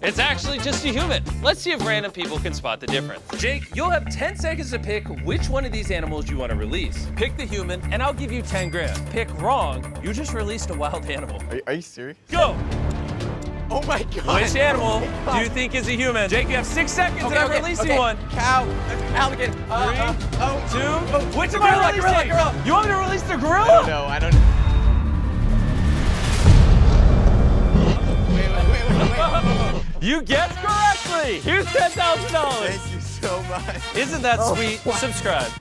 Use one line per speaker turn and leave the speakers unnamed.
It's actually just a human. Let's see if random people can spot the difference. Jake, you'll have 10 seconds to pick which one of these animals you want to release. Pick the human, and I'll give you 10 grand. Pick wrong, you just released a wild animal.
Are you serious?
Go!
Oh my God.
Which animal do you think is a human? Jake, you have 6 seconds, and I'm releasing one.
Cow. Alligator.
3, 2, which am I releasing?
Gorilla.
You want me to release the gorilla?
No, I don't know. Wait.
You guessed correctly. Here's $10,000.
Thank you so much.
Isn't that sweet? Subscribe.